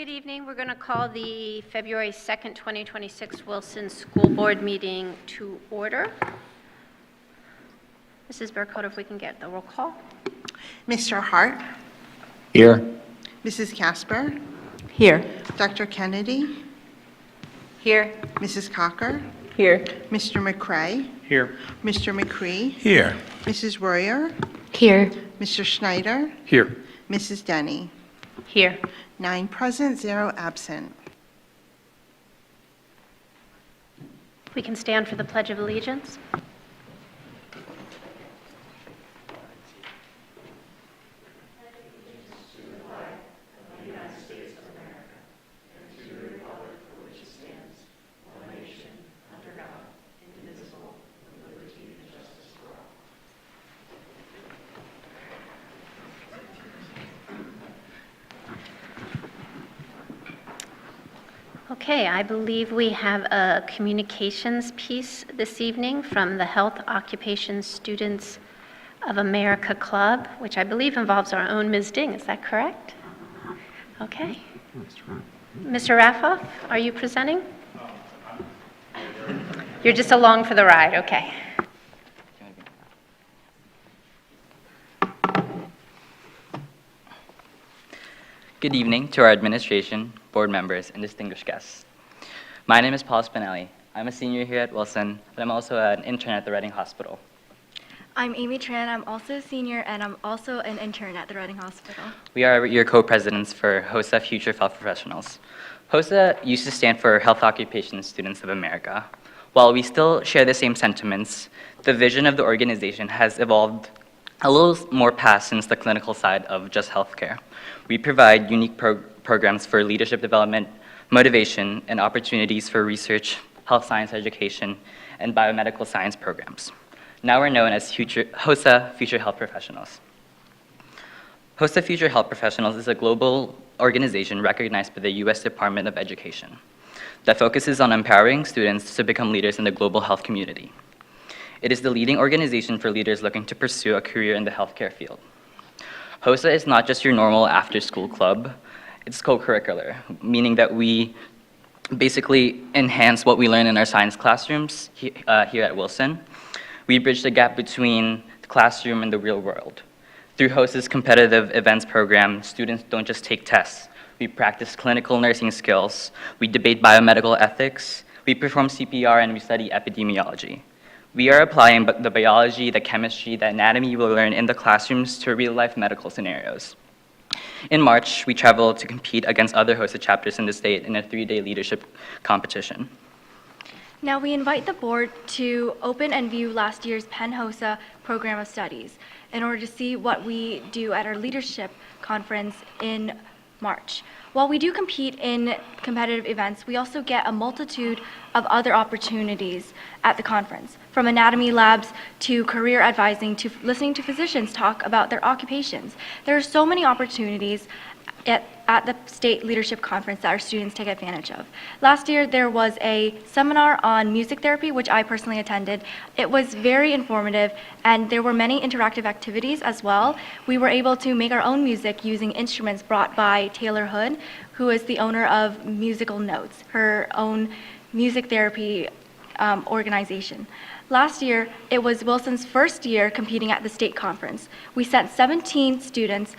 Good evening. We're going to call the February 2nd, 2026 Wilson School Board meeting to order. Mrs. Burkholder, if we can get the roll call. Mr. Hart. Here. Mrs. Casper. Here. Dr. Kennedy. Here. Mrs. Cocker. Here. Mr. McCray. Here. Mr. McCree. Here. Mrs. Royer. Here. Mr. Schneider. Here. Mrs. Denny. Here. 9 present, 0 absent. We can stand for the Pledge of Allegiance. Okay, I believe we have a communications piece this evening from the Health Occupation Students of America Club, which I believe involves our own Ms. Ding. Is that correct? Okay. Mr. Raffoff, are you presenting? You're just along for the ride, okay. Good evening to our administration, board members, and distinguished guests. My name is Paul Spinelli. I'm a senior here at Wilson, but I'm also an intern at the Reading Hospital. I'm Amy Tran. I'm also a senior, and I'm also an intern at the Reading Hospital. We are your co-presidents for HOSA Future Health Professionals. HOSA used to stand for Health Occupation Students of America. While we still share the same sentiments, the vision of the organization has evolved a little more past since the clinical side of just healthcare. We provide unique programs for leadership development, motivation, and opportunities for research, health science education, and biomedical science programs. Now we're known as HOSA Future Health Professionals. HOSA Future Health Professionals is a global organization recognized by the U.S. Department of Education that focuses on empowering students to become leaders in the global health community. It is the leading organization for leaders looking to pursue a career in the healthcare field. HOSA is not just your normal after-school club, it's co-curricular, meaning that we basically enhance what we learn in our science classrooms here at Wilson. We bridge the gap between the classroom and the real world. Through HOSA's competitive events program, students don't just take tests. We practice clinical nursing skills, we debate biomedical ethics, we perform CPR, and we study epidemiology. We are applying the biology, the chemistry, the anatomy we'll learn in the classrooms to real-life medical scenarios. In March, we traveled to compete against other HOSA chapters in the state in a 3-day leadership competition. Now we invite the board to open and view last year's Penn HOSA program of studies in order to see what we do at our leadership conference in March. While we do compete in competitive events, we also get a multitude of other opportunities at the conference, from anatomy labs to career advising to listening to physicians talk about their occupations. There are so many opportunities at the state leadership conference that our students take advantage of. Last year, there was a seminar on music therapy, which I personally attended. It was very informative, and there were many interactive activities as well. We were able to make our own music using instruments brought by Taylor Hood, who is the owner of Musical Notes, her own music therapy organization. Last year, it was Wilson's first year competing at the state conference. We sent 17 students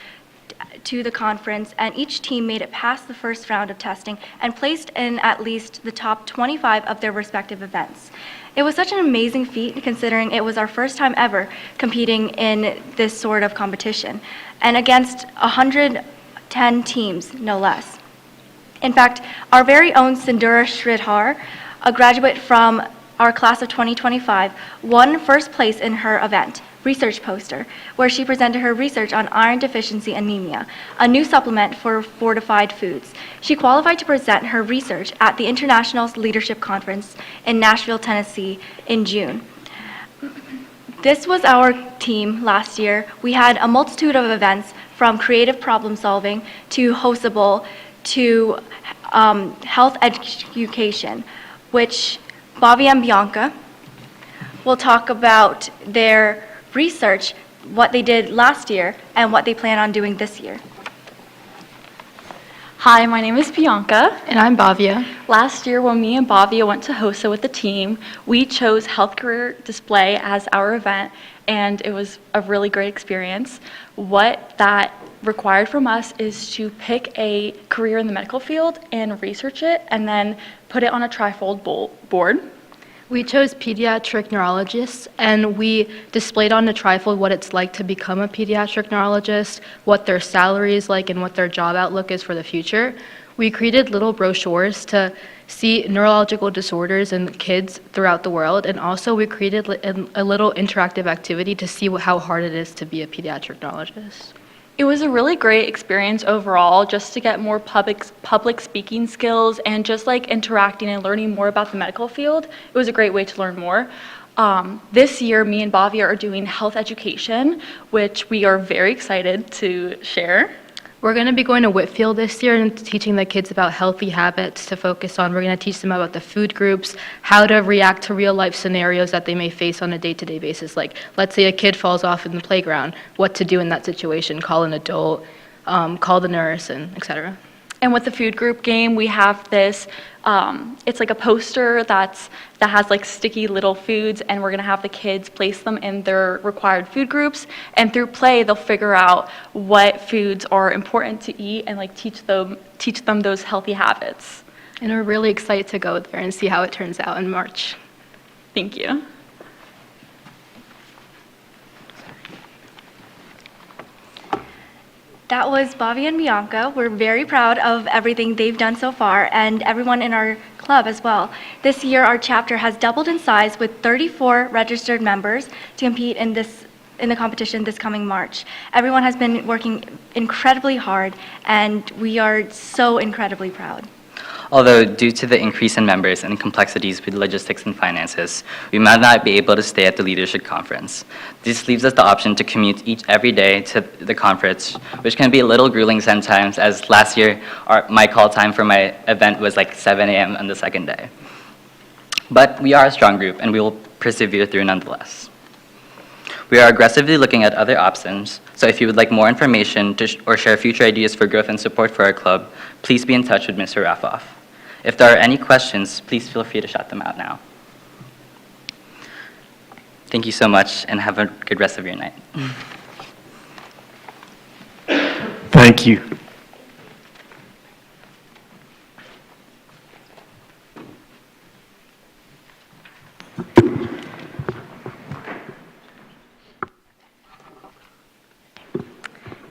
to the conference, and each team made it past the first round of testing and placed in at least the top 25 of their respective events. It was such an amazing feat considering it was our first time ever competing in this sort of competition, and against 110 teams, no less. In fact, our very own Sindhura Sridhar, a graduate from our class of 2025, won first place in her event, Research Poster, where she presented her research on iron deficiency anemia, a new supplement for fortified foods. She qualified to present her research at the International Leadership Conference in Nashville, Tennessee in June. This was our team last year. We had a multitude of events, from creative problem solving to HOSA Bowl to health education, which Bobby and Bianca will talk about their research, what they did last year, and what they plan on doing this year. Hi, my name is Bianca. And I'm Bhavya. Last year, when me and Bhavya went to HOSA with the team, we chose Health Career Display as our event, and it was a really great experience. What that required from us is to pick a career in the medical field and research it, and then put it on a trifold board. We chose pediatric neurologists, and we displayed on the trifold what it's like to become a pediatric neurologist, what their salary is like, and what their job outlook is for the future. We created little brochures to see neurological disorders in kids throughout the world, and also we created a little interactive activity to see how hard it is to be a pediatric neurologist. It was a really great experience overall, just to get more public speaking skills and just like interacting and learning more about the medical field. It was a great way to learn more. This year, me and Bhavya are doing health education, which we are very excited to share. We're going to be going to Whitfield this year and teaching the kids about healthy habits to focus on. We're going to teach them about the food groups, how to react to real life scenarios that they may face on a day-to-day basis. Like, let's say a kid falls off in the playground, what to do in that situation, call an adult, call the nurse, and et cetera. And with the food group game, we have this, it's like a poster that has like sticky little foods, and we're gonna have the kids place them in their required food groups, and through play, they'll figure out what foods are important to eat and like teach them those healthy habits. And we're really excited to go there and see how it turns out in March. Thank you. That was Bhavya and Bianca. We're very proud of everything they've done so far, and everyone in our club as well. This year, our chapter has doubled in size with 34 registered members to compete in the competition this coming March. Everyone has been working incredibly hard, and we are so incredibly proud. Although due to the increase in members and complexities with logistics and finances, we might not be able to stay at the leadership conference. This leaves us the option to commute every day to the conference, which can be a little grueling sometimes, as last year my call time for my event was like 7 a.m. on the second day. But we are a strong group, and we will persevere through nonetheless. We are aggressively looking at other options, so if you would like more information or share future ideas for growth and support for our club, please be in touch with Mr. Rafoff. If there are any questions, please feel free to shout them out now. Thank you so much, and have a good rest of your night. Thank you.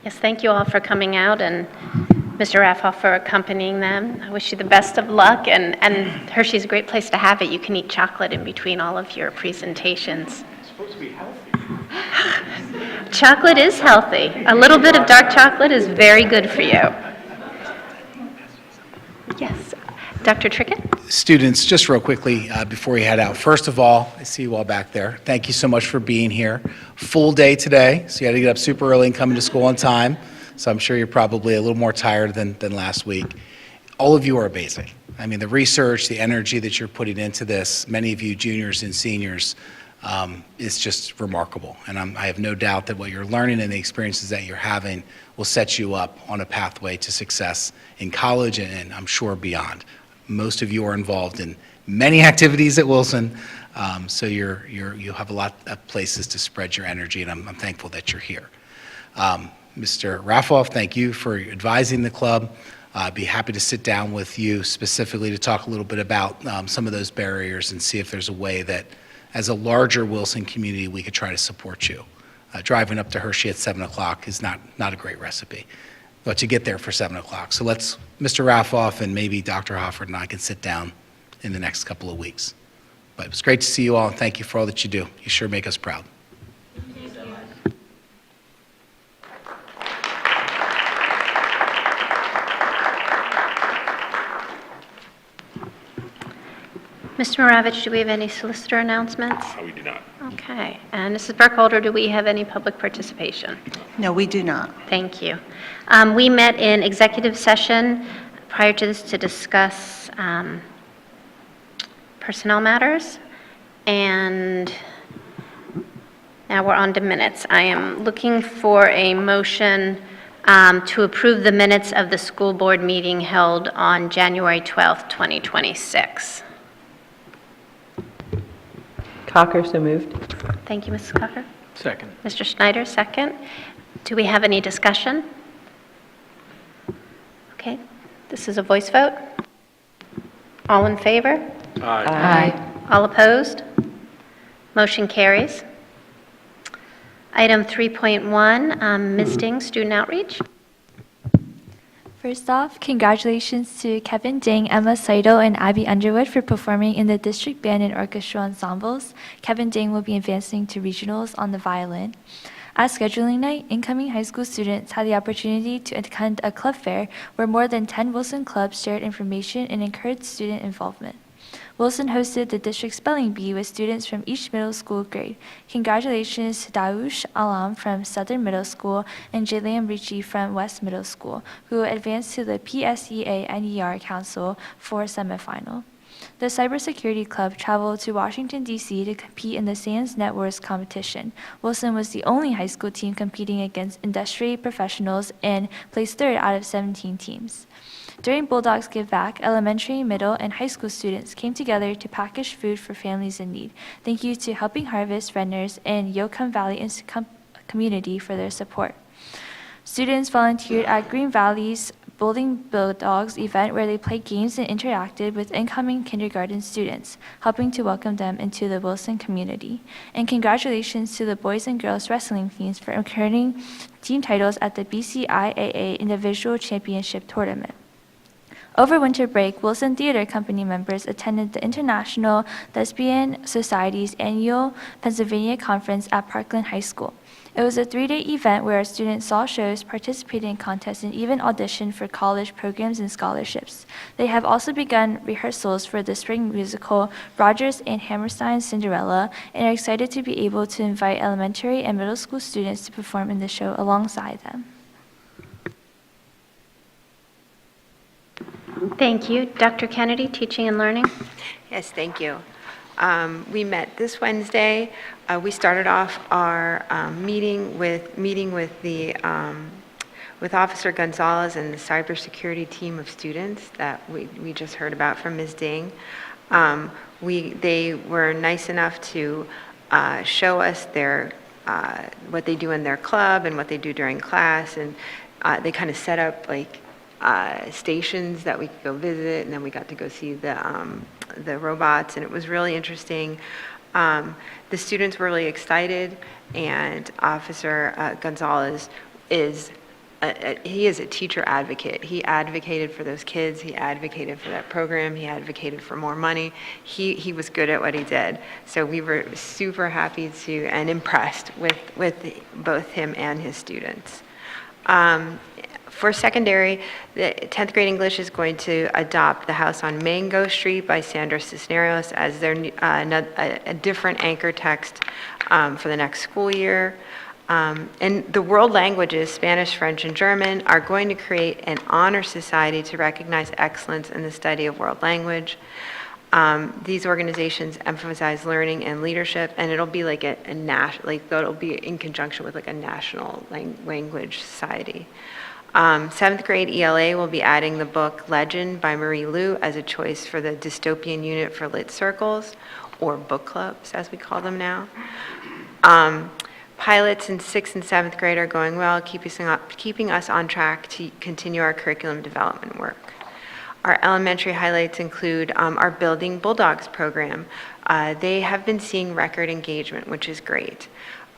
Yes, thank you all for coming out, and Mr. Rafoff for accompanying them. I wish you the best of luck, and Hershey's a great place to have it. You can eat chocolate in between all of your presentations. It's supposed to be healthy. Chocolate is healthy. A little bit of dark chocolate is very good for you. Yes, Dr. Trickett? Students, just real quickly before you head out. First of all, I see you all back there. Thank you so much for being here. Full day today, so you had to get up super early and come into school on time. So I'm sure you're probably a little more tired than last week. All of you are amazing. I mean, the research, the energy that you're putting into this, many of you juniors and seniors, is just remarkable. And I have no doubt that what you're learning and the experiences that you're having will set you up on a pathway to success in college and I'm sure beyond. Most of you are involved in many activities at Wilson, so you have a lot of places to spread your energy, and I'm thankful that you're here. Mr. Rafoff, thank you for advising the club. I'd be happy to sit down with you specifically to talk a little bit about some of those barriers and see if there's a way that, as a larger Wilson community, we could try to support you. Driving up to Hershey at 7 o'clock is not a great recipe, but you get there for 7 o'clock. So let's, Mr. Rafoff and maybe Dr. Hofford and I can sit down in the next couple of weeks. But it was great to see you all, and thank you for all that you do. You sure make us proud. Mr. Moravich, do we have any solicitor announcements? We do not. Okay. And Mrs. Burkholder, do we have any public participation? No, we do not. Thank you. We met in executive session prior to this to discuss personnel matters, and now we're on to minutes. I am looking for a motion to approve the minutes of the school board meeting held on January 12th, 2026. Cocker, so moved. Thank you, Mrs. Cocker. Second. Mr. Schneider, second. Do we have any discussion? Okay, this is a voice vote. All in favor? Aye. All opposed? Motion carries. Item 3.1, Ms. Ding, Student Outreach. First off, congratulations to Kevin Ding, Emma Seidel, and Abby Underwood for performing in the district band and orchestral ensembles. Kevin Ding will be advancing to regionals on the violin. At scheduling night, incoming high school students had the opportunity to attend a club fair where more than 10 Wilson clubs shared information and encouraged student involvement. Wilson hosted the district spelling bee with students from each middle school grade. Congratulations to Daoush Alam from Southern Middle School and Jayliam Ricci from West Middle School, who advanced to the PSEA NER Council for semifinal. The Cybersecurity Club traveled to Washington, D.C. to compete in the SANS Networks competition. Wilson was the only high school team competing against industry professionals and placed third out of 17 teams. During Bulldogs Give Back, elementary, middle, and high school students came together to package food for families in need. Thank you to Helping Harvest, Redners, and Yocum Valley community for their support. Students volunteered at Green Valley's Building Bulldogs event where they played games and interacted with incoming kindergarten students, helping to welcome them into the Wilson community. And congratulations to the boys and girls wrestling teams for earning team titles at the BCIAA Individual Championship Tournament. Over winter break, Wilson Theater Company members attended the International Thespian Society's annual Pennsylvania Conference at Parkland High School. It was a 3-day event where our students saw shows, participated in contests, and even auditioned for college programs and scholarships. They have also begun rehearsals for the spring musical Rodgers and Hammerstein's Cinderella and are excited to be able to invite elementary and middle school students to perform in the show alongside them. Thank you. Dr. Kennedy, Teaching and Learning. Yes, thank you. We met this Wednesday. We started off our meeting with Officer Gonzalez and the cybersecurity team of students that we just heard about from Ms. Ding. They were nice enough to show us their what they do in their club and what they do during class, and they kind of set up like stations that we could go visit, and then we got to go see the robots, and it was really interesting. The students were really excited, and Officer Gonzalez is he is a teacher advocate. He advocated for those kids. He advocated for that program. He advocated for more money. He was good at what he did. So we were super happy to and impressed with both him and his students. For secondary, the 10th grade English is going to adopt The House on Mango Street by Sandra Cisneros as their a different anchor text for the next school year. And the world languages, Spanish, French, and German, are going to create an honor society to recognize excellence in the study of world language. These organizations emphasize learning and leadership, and it'll be like it'll be in conjunction with like a national language society. 7th grade ELA will be adding the book Legend by Marie Lu as a choice for the dystopian unit for lit circles, or book clubs as we call them now. Pilots in 6th and 7th grade are going well, keeping us on track to continue our curriculum development work. Our elementary highlights include our Building Bulldogs program. They have been seeing record engagement, which is great.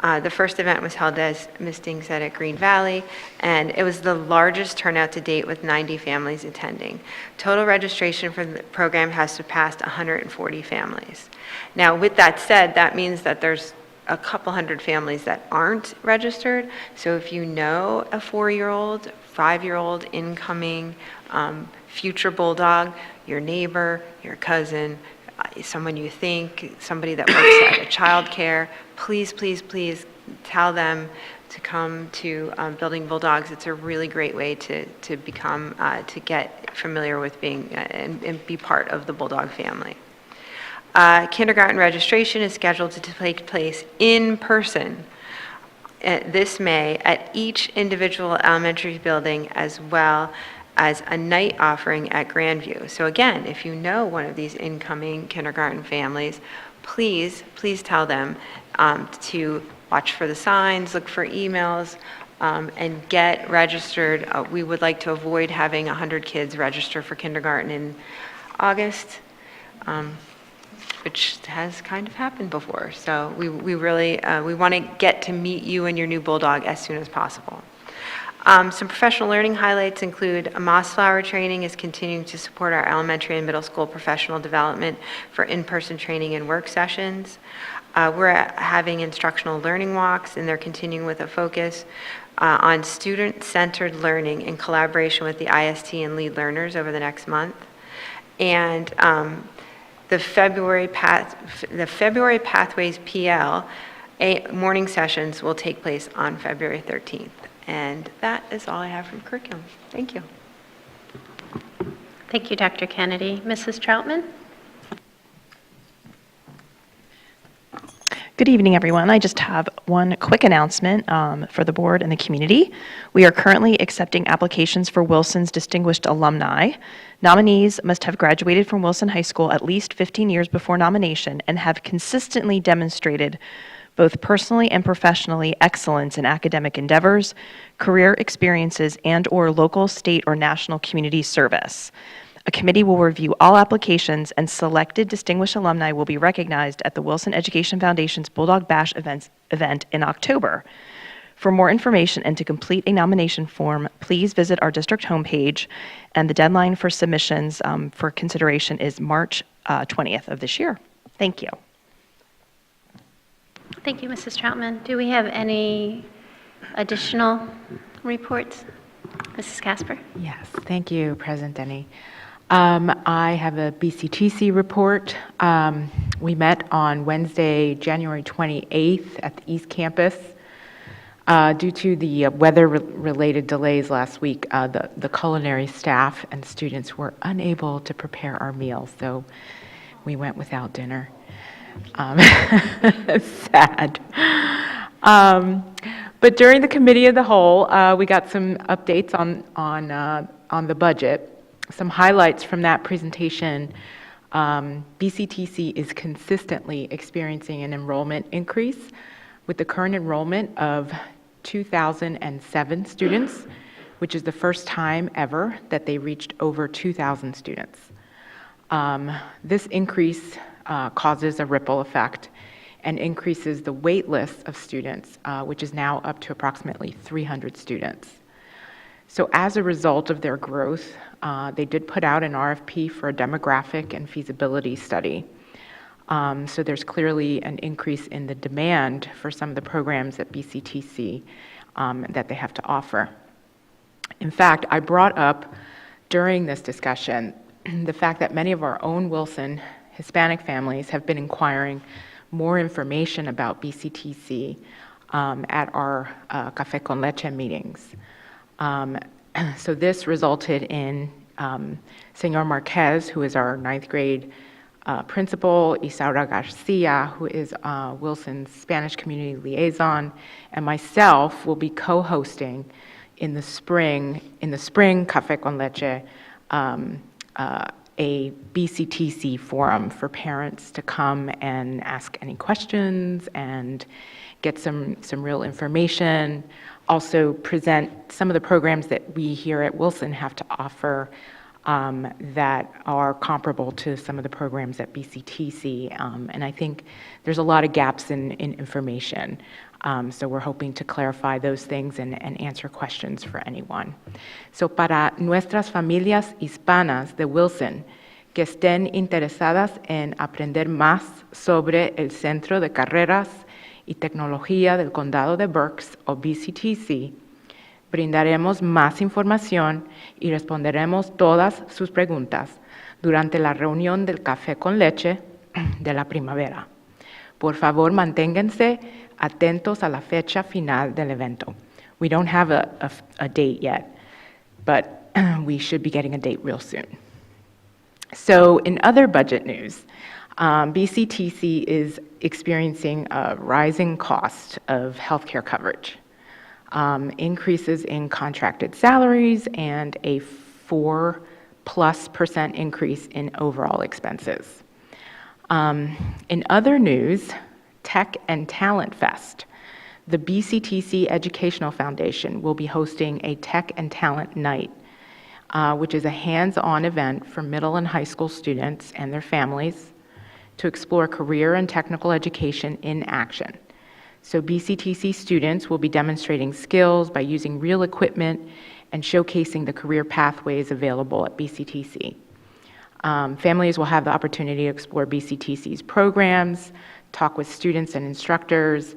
The first event was held, as Ms. Ding said, at Green Valley, and it was the largest turnout to date with 90 families attending. Total registration for the program has surpassed 140 families. Now, with that said, that means that there's a couple hundred families that aren't registered. So if you know a 4-year-old, 5-year-old incoming future Bulldog, your neighbor, your cousin, someone you think, somebody that works at a child care, please, please, please tell them to come to Building Bulldogs. It's a really great way to become, to get familiar with being and be part of the Bulldog family. Kindergarten registration is scheduled to take place in person this May at each individual elementary building, as well as a night offering at Grandview. So again, if you know one of these incoming kindergarten families, please tell them to watch for the signs, look for emails, and get registered. We would like to avoid having 100 kids register for kindergarten in August, which has kind of happened before. So we really, we want to get to meet you and your new bulldog as soon as possible. Some professional learning highlights include Mossflower Training is continuing to support our elementary and middle school professional development for in-person training and work sessions. We're having instructional learning walks, and they're continuing with a focus on student-centered learning in collaboration with the IST and lead learners over the next month. And the February Pathways PL morning sessions will take place on February 13th. And that is all I have from curriculum. Thank you. Thank you, Dr. Kennedy. Mrs. Troutman? Good evening, everyone. I just have one quick announcement for the board and the community. We are currently accepting applications for Wilson's Distinguished Alumni. Nominees must have graduated from Wilson High School at least 15 years before nomination and have consistently demonstrated both personally and professionally excellence in academic endeavors, career experiences, and/or local, state, or national community service. A committee will review all applications, and selected distinguished alumni will be recognized at the Wilson Education Foundation's Bulldog Bash event in October. For more information and to complete a nomination form, please visit our district homepage, and the deadline for submissions for consideration is March 20th of this year. Thank you. Thank you, Mrs. Troutman. Do we have any additional reports? Mrs. Casper? Yes, thank you, President Denny. I have a BCTC report. We met on Wednesday, January 28th at the East Campus. Due to the weather-related delays last week, the culinary staff and students were unable to prepare our meals, so we went without dinner. Sad. But during the committee of the whole, we got some updates on the budget. Some highlights from that presentation. BCTC is consistently experiencing an enrollment increase with the current enrollment of 2,007 students, which is the first time ever that they reached over 2,000 students. This increase causes a ripple effect and increases the wait list of students, which is now up to approximately 300 students. So as a result of their growth, they did put out an RFP for a demographic and feasibility study. So there's clearly an increase in the demand for some of the programs at BCTC that they have to offer. In fact, I brought up during this discussion the fact that many of our own Wilson Hispanic families have been inquiring more information about BCTC at our Café con Leche meetings. So this resulted in Senor Marquez, who is our 9th grade principal, Isaura Garcia, who is Wilson's Spanish community liaison, and myself will be co-hosting in the spring Café con Leche, a BCTC forum for parents to come and ask any questions and get some real information. Also present some of the programs that we here at Wilson have to offer that are comparable to some of the programs at BCTC. And I think there's a lot of gaps in information. So we're hoping to clarify those things and answer questions for anyone. So para nuestras familias hispanas de Wilson que estén interesadas en aprender más sobre el Centro de Carreras y Tecnología del Condado de Berks o BCTC, brindaremos más información y responderemos todas sus preguntas durante la reunión del Café con Leche de la primavera. Por favor, manténganse atentos a la fecha final del evento. We don't have a date yet, but we should be getting a date real soon. So in other budget news, BCTC is experiencing a rising cost of healthcare coverage, increases in contracted salaries, and a 4+% increase in overall expenses. In other news, Tech and Talent Fest. The BCTC Educational Foundation will be hosting a Tech and Talent Night, which is a hands-on event for middle and high school students and their families to explore career and technical education in action. So BCTC students will be demonstrating skills by using real equipment and showcasing the career pathways available at BCTC. Families will have the opportunity to explore BCTC's programs, talk with students and instructors,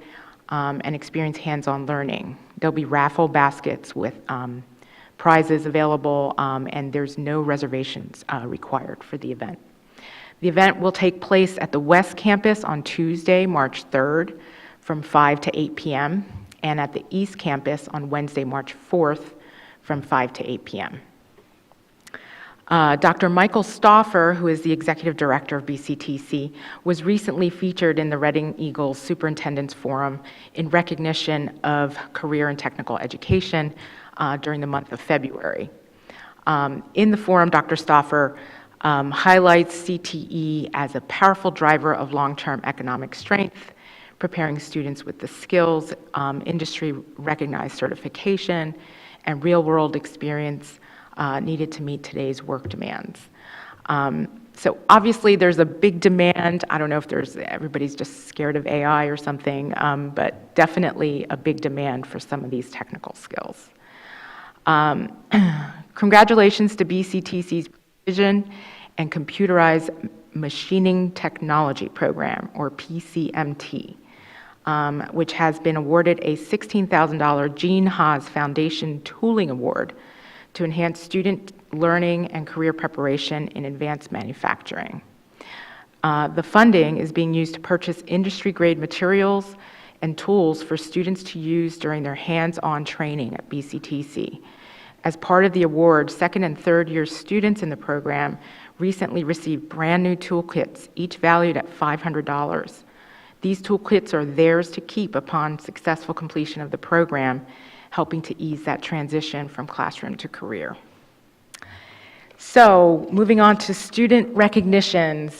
and experience hands-on learning. There'll be raffle baskets with prizes available, and there's no reservations required for the event. The event will take place at the West Campus on Tuesday, March 3rd, from 5 to 8 p.m., and at the East Campus on Wednesday, March 4th, from 5 to 8 p.m. Dr. Michael Stauffer, who is the executive director of BCTC, was recently featured in the Reading Eagles Superintendent's Forum in recognition of career and technical education during the month of February. In the forum, Dr. Stauffer highlights CTE as a powerful driver of long-term economic strength, preparing students with the skills, industry-recognized certification, and real-world experience needed to meet today's work demands. So obviously there's a big demand. I don't know if everybody's just scared of AI or something, but definitely a big demand for some of these technical skills. Congratulations to BCTC's Precision and Computerized Machining Technology Program, or PCMT, which has been awarded a $16,000 Gene Haas Foundation Tooling Award to enhance student learning and career preparation in advanced manufacturing. The funding is being used to purchase industry-grade materials and tools for students to use during their hands-on training at BCTC. As part of the award, second and third year students in the program recently received brand new toolkits, each valued at $500. These toolkits are theirs to keep upon successful completion of the program, helping to ease that transition from classroom to career. So, moving on to student recognitions.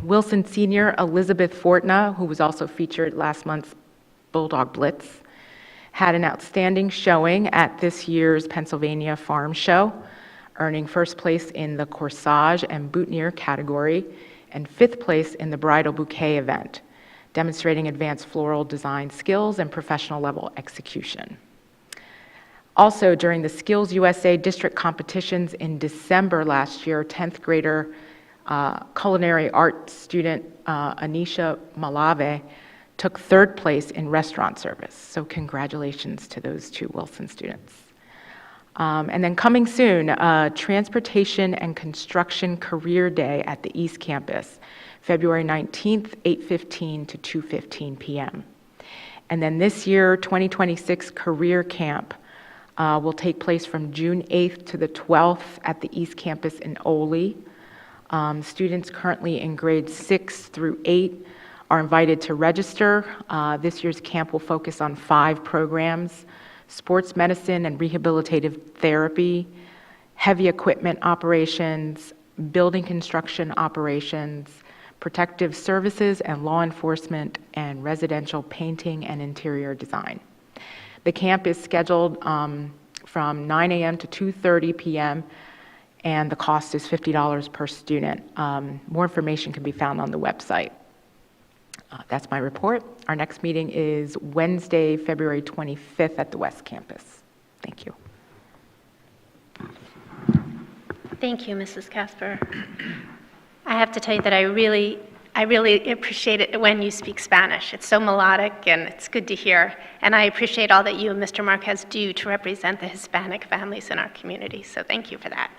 Wilson Senior Elizabeth Fortna, who was also featured last month's Bulldog Blitz, had an outstanding showing at this year's Pennsylvania Farm Show, earning first place in the corsage and boutonniere category and fifth place in the bridal bouquet event, demonstrating advanced floral design skills and professional level execution. Also, during the Skills USA district competitions in December last year, 10th grader culinary art student Anisha Malave took third place in restaurant service. So congratulations to those two Wilson students. And then coming soon, Transportation and Construction Career Day at the East Campus, February 19th, 8:15 to 2:15 p.m. And then this year, 2026 Career Camp will take place from June 8th to the 12th at the East Campus in Ole. Students currently in grades 6 through 8 are invited to register. This year's camp will focus on 5 programs: sports medicine and rehabilitative therapy, heavy equipment operations, building construction operations, protective services and law enforcement, and residential painting and interior design. The camp is scheduled from 9 a.m. to 2:30 p.m., and the cost is $50 per student. More information can be found on the website. That's my report. Our next meeting is Wednesday, February 25th at the West Campus. Thank you. Thank you, Mrs. Casper. I have to tell you that I really appreciate it when you speak Spanish. It's so melodic and it's good to hear. And I appreciate all that you and Mr. Marquez do to represent the Hispanic families in our community. So thank you for that.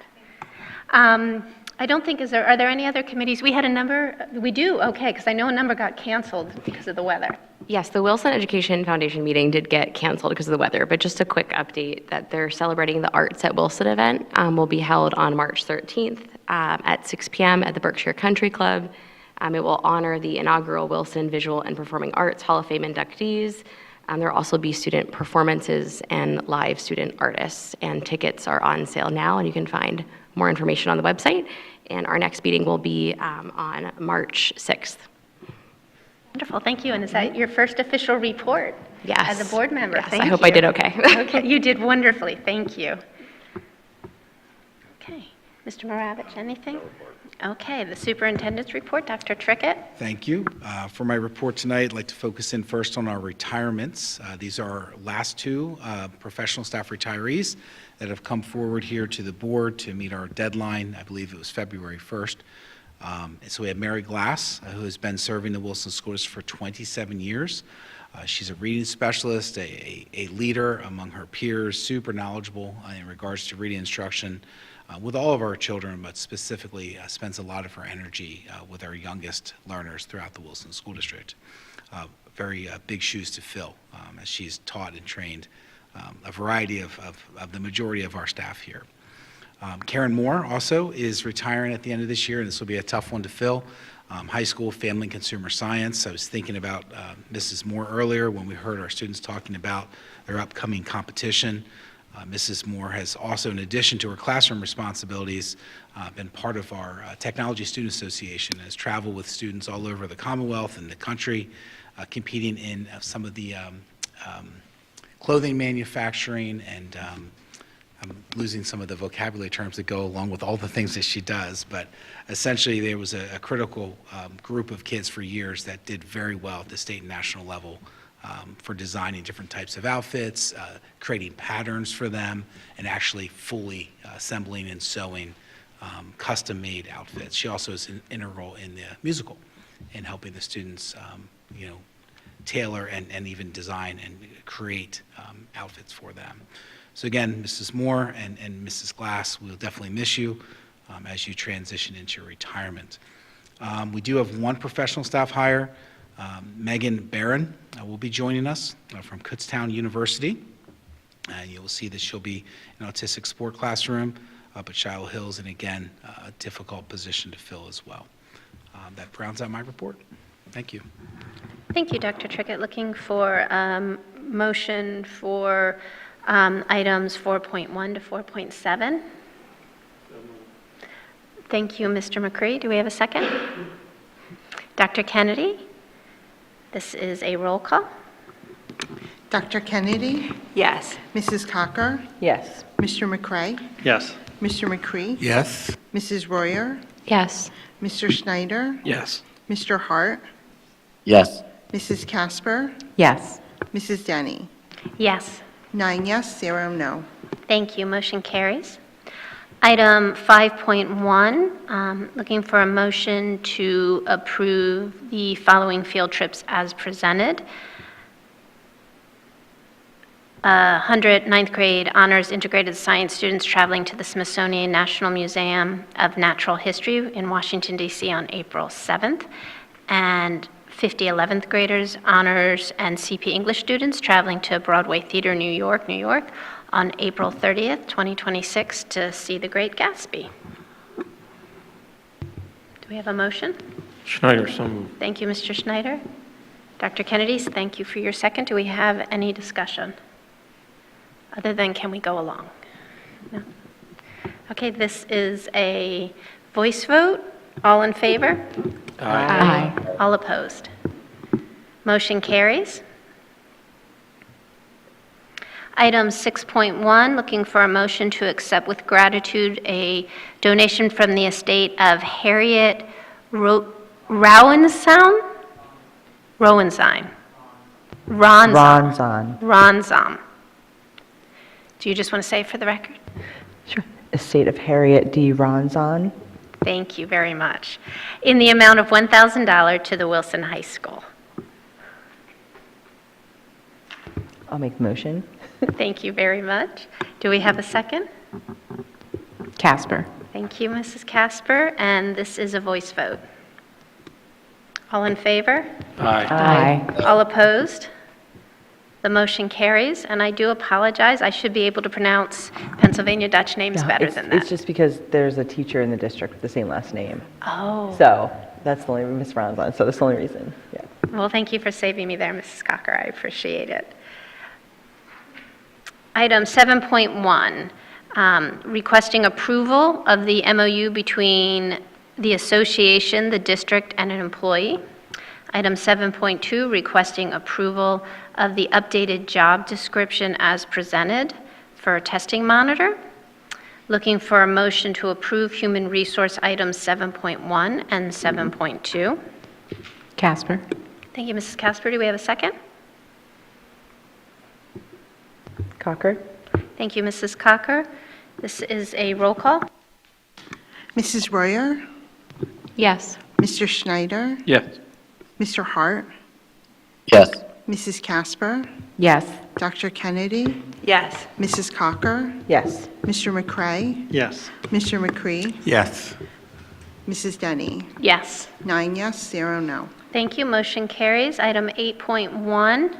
I don't think, are there any other committees? We had a number, we do, okay, because I know a number got canceled because of the weather. Yes, the Wilson Education Foundation meeting did get canceled because of the weather, but just a quick update that they're celebrating the Arts at Wilson event will be held on March 13th at 6 p.m. at the Berkshire Country Club. It will honor the inaugural Wilson Visual and Performing Arts Hall of Fame inductees. There will also be student performances and live student artists, and tickets are on sale now, and you can find more information on the website. And our next meeting will be on March 6th. Wonderful, thank you. And is that your first official report? Yes. As a board member? Yes, Thank I hope you. I did okay. Okay, you did wonderfully, thank you. Okay, Mr. Maravich, anything? Okay, the superintendent's report, Dr. Trickett. Thank you. For my report tonight, I'd like to focus in first on our retirements. These are our last two professional staff retirees that have come forward here to the board to meet our deadline. I believe it was February 1st. So we have Mary Glass, who has been serving the Wilson School District for 27 years. She's a reading specialist, a leader among her peers, super knowledgeable in regards to reading instruction with all of our children, but specifically spends a lot of her energy with our youngest learners throughout the Wilson School District. Very big shoes to fill as she's taught and trained a variety of the majority of our staff here. Karen Moore also is retiring at the end of this year, and this will be a tough one to fill. High school, family, and consumer science. I was thinking about Mrs. Moore earlier when we heard our students talking about their upcoming competition. Mrs. Moore has also, in addition to her classroom responsibilities, been part of our Technology Student Association, has traveled with students all over the Commonwealth and the country, competing in some of the clothing manufacturing and I'm losing some of the vocabulary terms that go along with all the things that she does, but essentially there was a critical group of kids for years that did very well at the state and national level for designing different types of outfits, creating patterns for them, and actually fully assembling and sewing custom-made outfits. She also is integral in the musical in helping the students, tailor and even design and create outfits for them. So again, Mrs. Moore and Mrs. Glass, we'll definitely miss you as you transition into your retirement. We do have one professional staff hire. Megan Barron will be joining us from Kutztown University. And you'll see that she'll be in an autistic sport classroom up at Shiloh Hills, and again, a difficult position to fill as well. That rounds out my report. Thank you. Thank you, Dr. Trickett. Looking for motion for items 4.1 to 4.7. Thank you, Mr. McCree. Do we have a second? Dr. Kennedy? This is a roll call. Dr. Kennedy? Yes. Mrs. Cocker? Yes. Mr. McCray? Yes. Mr. McCree? Yes. Mrs. Royer? Yes. Mr. Schneider? Yes. Mr. Hart? Yes. Mrs. Casper? Yes. Mrs. Denny? Yes. 9 yes, 0 no. Thank you. Motion carries. Item 5.1, looking for a motion to approve the following field trips as presented. 100 ninth grade honors integrated science students traveling to the Smithsonian National Museum of Natural History in Washington, D.C. on April 7th, and 50 11th graders honors and CP English students traveling to Broadway Theater, New York, on April 30th, 2026 to see The Great Gatsby. Do we have a motion? Schneider, so moved. Thank you, Mr. Schneider. Dr. Kennedy, thank you for your second. Do we have any discussion? Other than can we go along? No? Okay, this is a voice vote. All in favor? Aye. All opposed? Motion carries. Item 6.1, looking for a motion to accept with gratitude a donation from the estate of Harriet Ronzam. Do you just want to say it for the record? Sure. Estate of Harriet D. Ronzon. Thank you very much. In the amount of $1,000 to the Wilson High School. I'll make the motion. Thank you very much. Do we have a second? Casper. Thank you, Mrs. Casper, and this is a voice vote. All in favor? Aye. All opposed? The motion carries, and I do apologize. I should be able to pronounce Pennsylvania Dutch names better than that. It's just because there's a teacher in the district with the same last name. Oh. So That's the only, Ms. Brown's on, so that's the only reason, yeah. Well, thank you for saving me there, Mrs. Cocker. I appreciate it. Item 7.1, requesting approval of the MOU between the association, the district, and an employee. Item 7.2, requesting approval of the updated job description as presented for a testing monitor. Looking for a motion to approve human resource items 7.1 and 7.2. Casper? Thank you, Mrs. Casper. Do we have a second? Cocker? Thank you, Mrs. Cocker. This is a roll call. Mrs. Royer? Yes. Mr. Schneider? Yes. Mr. Hart? Yes. Mrs. Casper? Yes. Dr. Kennedy? Yes. Mrs. Cocker? Yes. Mr. McCray? Yes. Mr. McCree? Yes. Mrs. Denny? Yes. 9 yes, 0 no. Thank you. Motion carries. Item 8.1,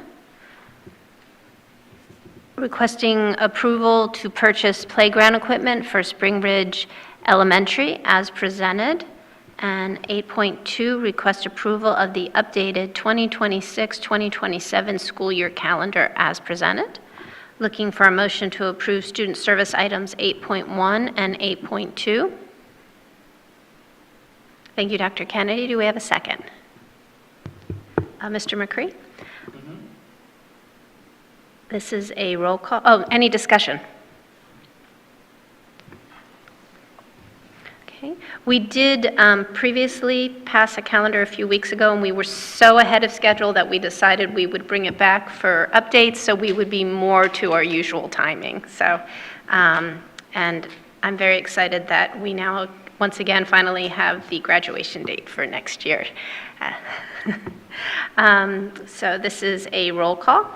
requesting approval to purchase playground equipment for Spring Ridge Elementary as presented. And 8.2, request approval of the updated 2026-2027 school year calendar as presented. Looking for a motion to approve student service items 8.1 and 8.2. Thank you, Dr. Kennedy. Do we have a second? Mr. McCree? This is a roll call. Oh, any discussion? Okay. We did previously pass a calendar a few weeks ago, and we were so ahead of schedule that we decided we would bring it back for updates, so we would be more to our usual timing. So, and I'm very excited that we now, once again, finally have the graduation date for next year. So this is a roll call.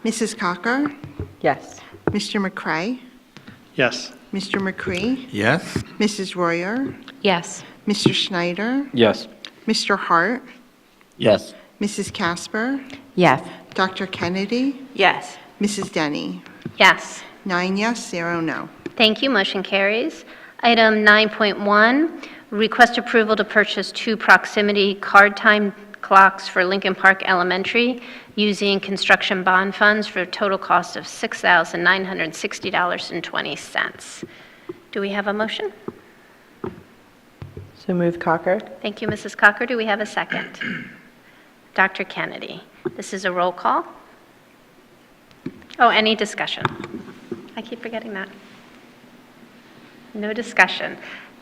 Mrs. Cocker? Yes. Mr. McCray? Yes. Mr. McCree? Yes. Mrs. Royer? Yes. Mr. Schneider? Yes. Mr. Hart? Yes. Mrs. Casper? Yes. Dr. Kennedy? Yes. Mrs. Denny? Yes. 9 yes, 0 no. Thank you. Motion carries. Item 9.1, request approval to purchase 2 proximity card time clocks for Lincoln Park Elementary using construction bond funds for a total cost of $6,960.20. Do we have a motion? So move Cocker? Thank you, Mrs. Cocker. Do we have a second? Dr. Kennedy. This is a roll call. Oh, any discussion? I keep forgetting that. No discussion.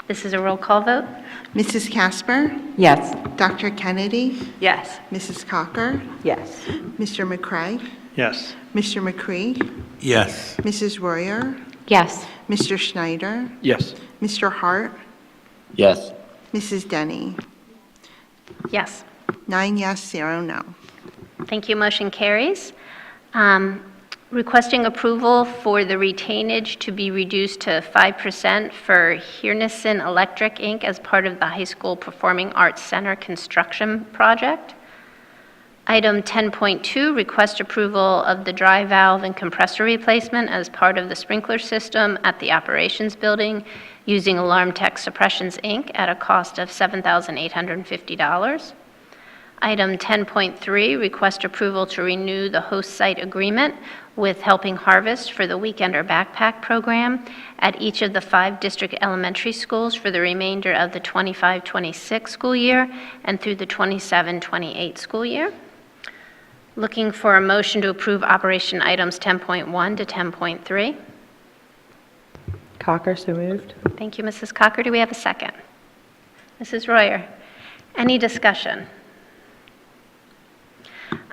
This is a roll call vote. Mrs. Casper? Yes. Dr. Kennedy? Yes. Mrs. Cocker? Yes. Mr. McCray? Yes. Mr. McCree? Yes. Mrs. Royer? Yes. Mr. Schneider? Yes. Mr. Hart? Yes. Mrs. Denny? Yes. 9 yes, 0 no. Thank you. Motion carries. Requesting approval for the retainage to be reduced to 5% for Hernison Electric, Inc. as part of the High School Performing Arts Center construction project. Item 10.2, request approval of the dry valve and compressor replacement as part of the sprinkler system at the operations building using Alarm Tech Suppressions, Inc. at a cost of $7,850. Item 10.3, request approval to renew the host site agreement with Helping Harvest for the Weekender Backpack Program at each of the 5 district elementary schools for the remainder of the 25-26 school year and through the 27-28 school year. Looking for a motion to approve operation items 10.1 to 10.3. Cocker, so moved? Thank you, Mrs. Cocker. Do we have a second? Mrs. Royer, any discussion?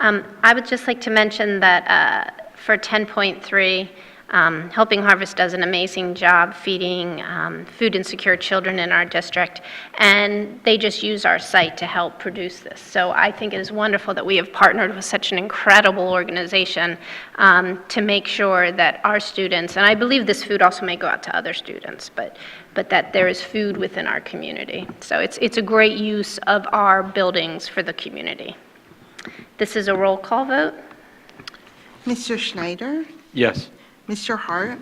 I would just like to mention that for 10.3, Helping Harvest does an amazing job feeding food insecure children in our district, and they just use our site to help produce this. So I think it is wonderful that we have partnered with such an incredible organization to make sure that our students, and I believe this food also may go out to other students, but that there is food within our community. So it's a great use of our buildings for the community. This is a roll call vote. Mr. Schneider? Yes. Mr. Hart?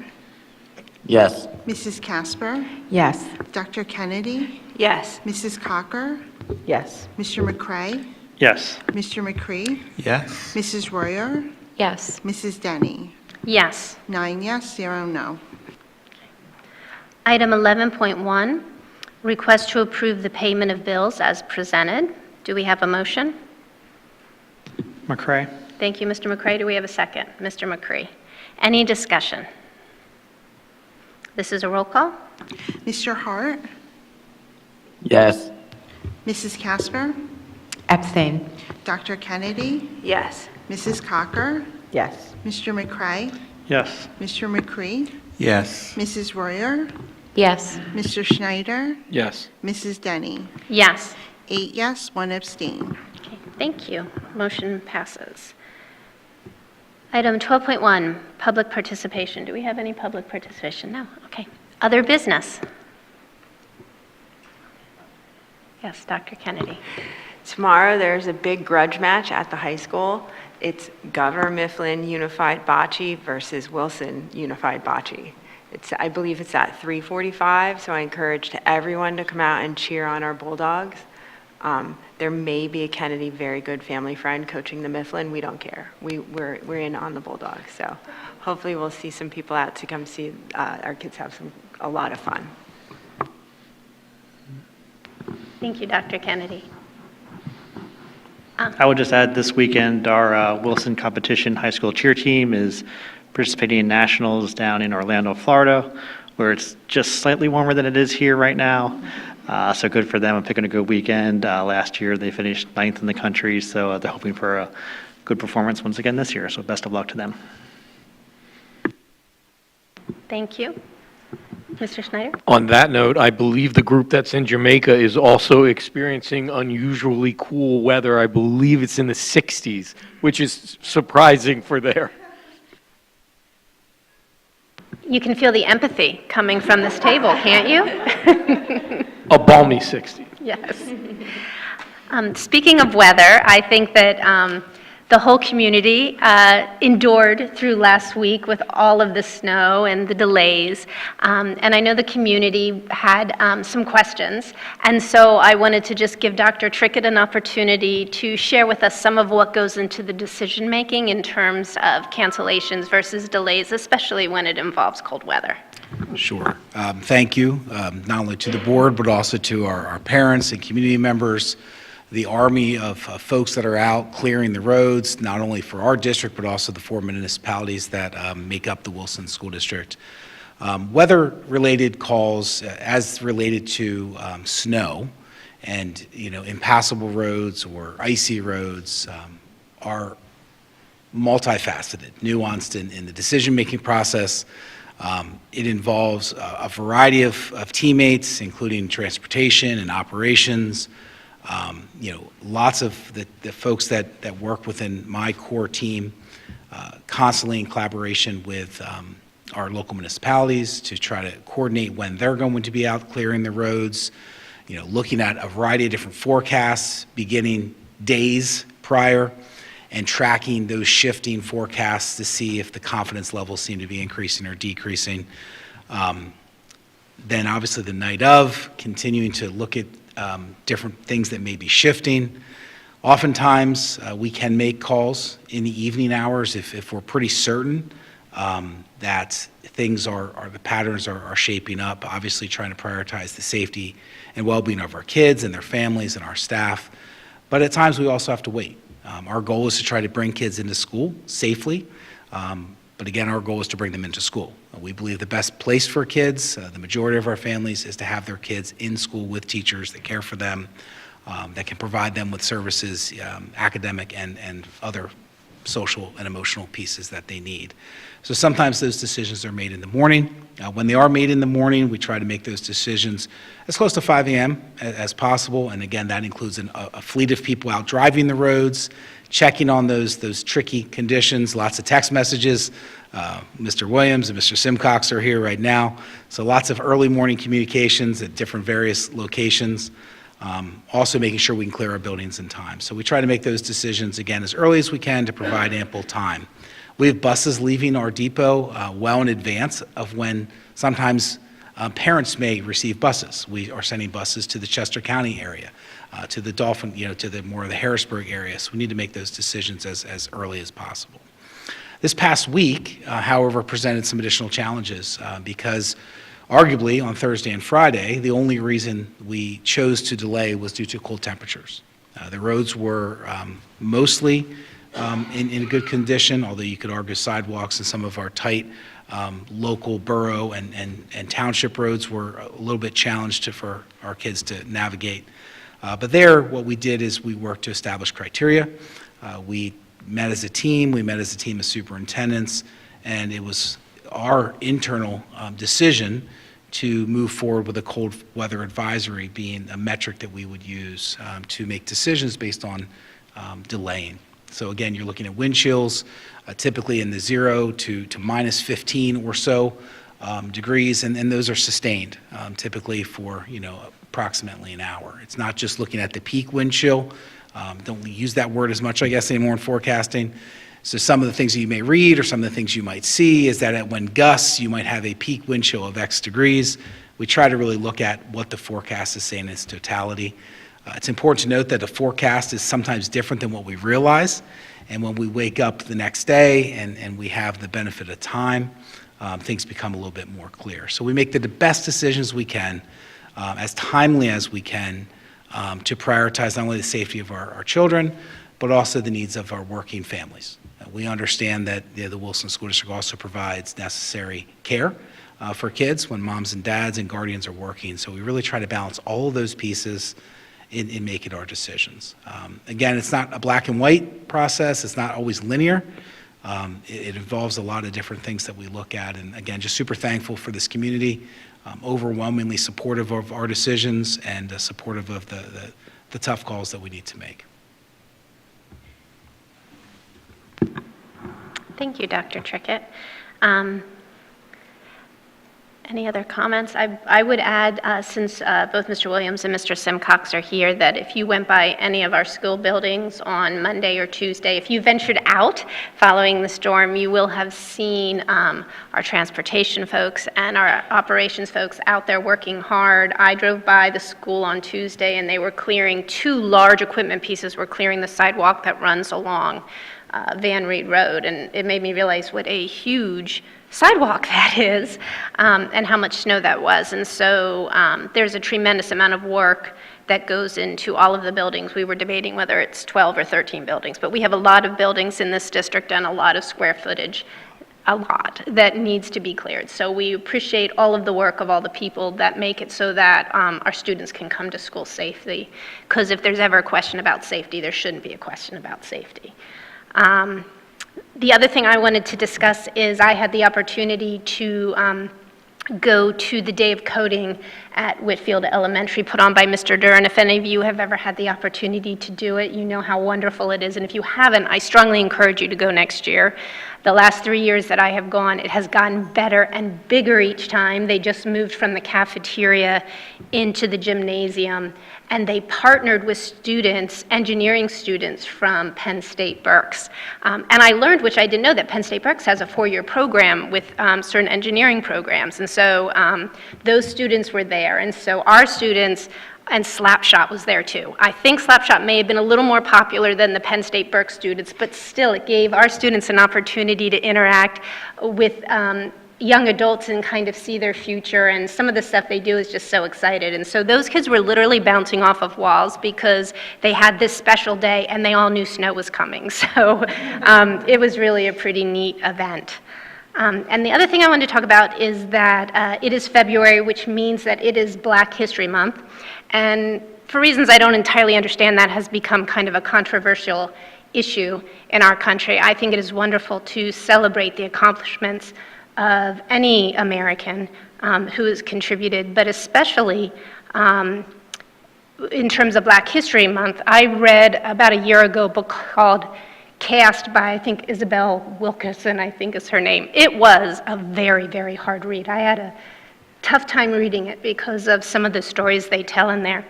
Yes. Mrs. Casper, Yes. Dr. Kennedy, Yes. Mrs. Cocker, Yes. Mr. McCray, Yes. Mr. McCree, Yes. Mrs. Royer, Yes. Mrs. Denny. Yes. 9 yes, 0 no. Item 11.1, request to approve the payment of bills as presented. Do we have a motion? McCray. Thank you, Mr. McCray. Do we have a second? Mr. McCree. Any discussion? This is a roll call. Mr. Hart, Yes. Mrs. Casper, Abstain. Dr. Kennedy, Yes. Mrs. Cocker, Yes. Mr. McCray, Yes. Mr. McCree, Yes. Mrs. Royer, Yes. Mr. Schneider, Yes. Mrs. Denny. Yes. 8 yes, 1 abstain. Okay, thank you. Motion passes. Item 12.1, public participation. Do we have any public participation? No. Okay. Other business? Yes, Dr. Kennedy. Tomorrow, there's a big grudge match at the high school. It's Governor Mifflin Unified Bocce versus Wilson Unified Bocce. I believe it's at 3:45, so I encourage everyone to come out and cheer on our Bulldogs. There may be a Kennedy very good family friend coaching the Mifflin. We don't care. We're in on the Bulldogs, so hopefully we'll see some people out to come see our kids have a lot of fun. Thank you, Dr. Kennedy. I would just add this weekend, our Wilson competition high school cheer team is participating in nationals down in Orlando, Florida, where it's just slightly warmer than it is here right now. So good for them. I'm picking a good weekend. Last year, they finished 9th in the country, so they're hoping for a good performance once again this year. So best of luck to them. Thank you. Mr. Schneider? On that note, I believe the group that's in Jamaica is also experiencing unusually cool weather. I believe it's in the 60s, which is surprising for there. You can feel the empathy coming from this table, can't you? A balmy 60. Yes. Speaking of weather, I think that the whole community endured through last week with all of the snow and the delays. And I know the community had some questions. And so I wanted to just give Dr. Trickett an opportunity to share with us some of what goes into the decision-making in terms of cancellations versus delays, especially when it involves cold weather. Sure. Thank you, not only to the board, but also to our parents and community members, the army of folks that are out clearing the roads, not only for our district, but also the 4 municipalities that make up the Wilson School District. Weather-related calls, as related to snow and, impassable roads or icy roads, are multifaceted, nuanced in the decision-making process. It involves a variety of teammates, including transportation and operations. Lots of the folks that work within my core team, constantly in collaboration with our local municipalities to try to coordinate when they're going to be out clearing the roads, looking at a variety of different forecasts beginning days prior and tracking those shifting forecasts to see if the confidence levels seem to be increasing or decreasing. Then obviously the night of, continuing to look at different things that may be shifting. Oftentimes, we can make calls in the evening hours if we're pretty certain that things the patterns are shaping up, obviously trying to prioritize the safety and well-being of our kids and their families and our staff. But at times, we also have to wait. Our goal is to try to bring kids into school safely, but again, our goal is to bring them into school. We believe the best place for kids, the majority of our families, is to have their kids in school with teachers that care for them, that can provide them with services, academic and other social and emotional pieces that they need. So sometimes those decisions are made in the morning. When they are made in the morning, we try to make those decisions as close to 5 a.m. as possible. And again, that includes a fleet of people out driving the roads, checking on those tricky conditions, lots of text messages. Mr. Williams and Mr. Simcox are here right now. So lots of early morning communications at different various locations. Also making sure we can clear our buildings in time. So we try to make those decisions, again, as early as we can to provide ample time. We have buses leaving our depot well in advance of when Sometimes parents may receive buses. We are sending buses to the Chester County area, to the Dauphin, to the more of the Harrisburg area. So we need to make those decisions as early as possible. This past week, however, presented some additional challenges because arguably on Thursday and Friday, the only reason we chose to delay was due to cold temperatures. The roads were mostly in good condition, although you could argue sidewalks and some of our tight local borough and township roads were a little bit challenged for our kids to navigate. But there, what we did is we worked to establish criteria. We met as a team. We met as a team of superintendents, and it was our internal decision to move forward with a cold weather advisory being a metric that we would use to make decisions based on delaying. So again, you're looking at wind chills, typically in the 0 to minus 15 or so degrees, and those are sustained, typically for approximately an hour. It's not just looking at the peak wind chill. Don't use that word as much, I guess, anymore in forecasting. So some of the things that you may read or some of the things you might see is that when gusts, you might have a peak wind chill of X degrees. We try to really look at what the forecast is saying in its totality. It's important to note that the forecast is sometimes different than what we realize. And when we wake up the next day and we have the benefit of time, things become a little bit more clear. So we make the best decisions we can, as timely as we can, to prioritize not only the safety of our children, but also the needs of our working families. We understand that the Wilson School District also provides necessary care for kids when moms and dads and guardians are working. So we really try to balance all of those pieces in making our decisions. Again, it's not a black and white process. It's not always linear. It involves a lot of different things that we look at. And again, just super thankful for this community, overwhelmingly supportive of our decisions and supportive of the tough calls that we need to make. Thank you, Dr. Trickett. Any other comments? I would add, since both Mr. Williams and Mr. Simcox are here, that if you went by any of our school buildings on Monday or Tuesday, if you ventured out following the storm, you will have seen our transportation folks and our operations folks out there working hard. I drove by the school on Tuesday, and they were clearing 2 large equipment pieces, were clearing the sidewalk that runs along Van Reed Road, and it made me realize what a huge sidewalk that is, and how much snow that was. And so there's a tremendous amount of work that goes into all of the buildings. We were debating whether it's 12 or 13 buildings, but we have a lot of buildings in this district and a lot of square footage, a lot, that needs to be cleared. So we appreciate all of the work of all the people that make it so that our students can come to school safely, because if there's ever a question about safety, there shouldn't be a question about safety. The other thing I wanted to discuss is I had the opportunity to go to the Day of Coding at Whitfield Elementary, put on by Mr. Duran. If any of you have ever had the opportunity to do it, you know how wonderful it is. And if you haven't, I strongly encourage you to go next year. The last 3 years that I have gone, it has gotten better and bigger each time. They just moved from the cafeteria into the gymnasium, and they partnered with students, engineering students from Penn State Berks. And I learned, which I didn't know, that Penn State Berks has a 4-year program with certain engineering programs. And so those students were there. And so our students, and Slapshot was there too. I think Slapshot may have been a little more popular than the Penn State Berks students, but still it gave our students an opportunity to interact with young adults and kind of see their future, and some of the stuff they do is just so excited. And so those kids were literally bouncing off of walls because they had this special day and they all knew snow was coming. So it was really a pretty neat event. And the other thing I wanted to talk about is that it is February, which means that it is Black History Month. And for reasons I don't entirely understand, that has become kind of a controversial issue in our country. I think it is wonderful to celebrate the accomplishments of any American who has contributed, but especially in terms of Black History Month. I read about a year ago a book called Cast by, I think, Isabel Wilkerson, I think is her name. It was a very, very hard read. I had a tough time reading it because of some of the stories they tell in there.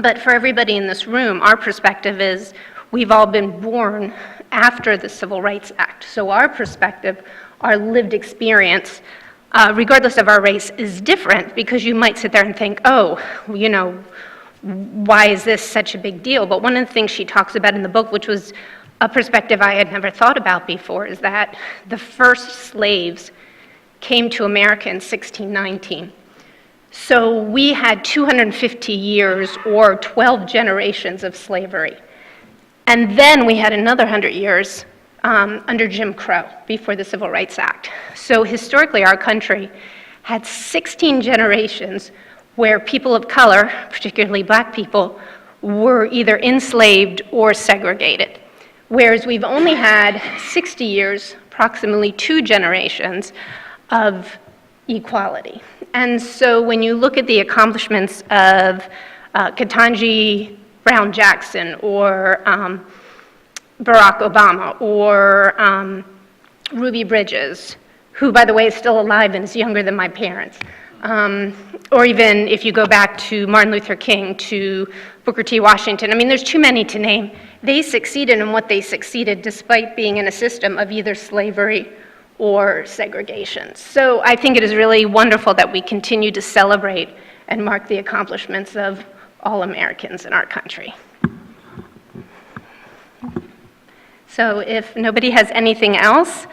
But for everybody in this room, our perspective is we've all been born after the Civil Rights Act. So our perspective, our lived experience, regardless of our race, is different, because you might sit there and think, oh, you know, why is this such a big deal? But one of the things she talks about in the book, which was a perspective I had never thought about before, is that the first slaves came to America in 1619. So we had 250 years or 12 generations of slavery. And then we had another 100 years under Jim Crow before the Civil Rights Act. So historically, our country had 16 generations where people of color, particularly black people, were either enslaved or segregated. Whereas we've only had 60 years, approximately 2 generations, of equality. And so when you look at the accomplishments of Ketanji Brown Jackson or Barack Obama or Ruby Bridges, who, by the way, is still alive and is younger than my parents, or even if you go back to Martin Luther King, to Booker T. Washington, I mean, there's too many to name. They succeeded in what they succeeded despite being in a system of either slavery or segregation. So I think it is really wonderful that we continue to celebrate and mark the accomplishments of all Americans in our country. So if nobody has anything else,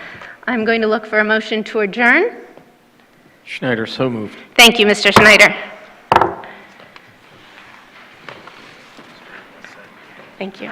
I'm going to look for a motion to adjourn. Schneider, so moved. Thank you, Mr. Schneider. Thank you.